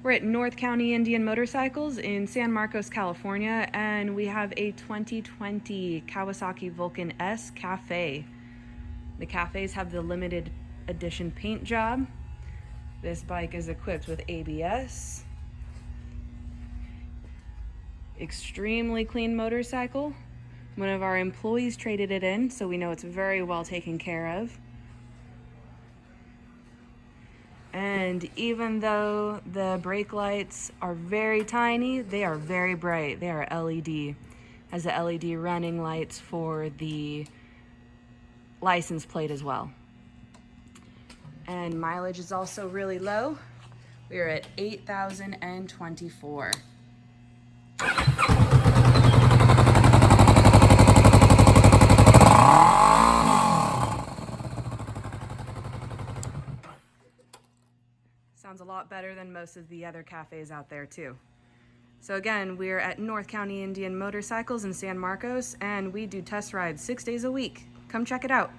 We're at North County Indian Motorcycles in San Marcos, California, and we have a 2020 Kawasaki Vulcan S Cafe. The Cafes have the limited edition paint job. This bike is equipped with ABS. Extremely clean motorcycle. One of our employees traded it in, so we know it's very well taken care of. And even though the brake lights are very tiny, they are very bright. They are LED. Has the LED running lights for the license plate as well. And mileage is also really low. We are at 8,024. Sounds a lot better than most of the other cafes out there too. So again, we're at North County Indian Motorcycles in San Marcos, and we do test rides 6 days a week. Come check it out.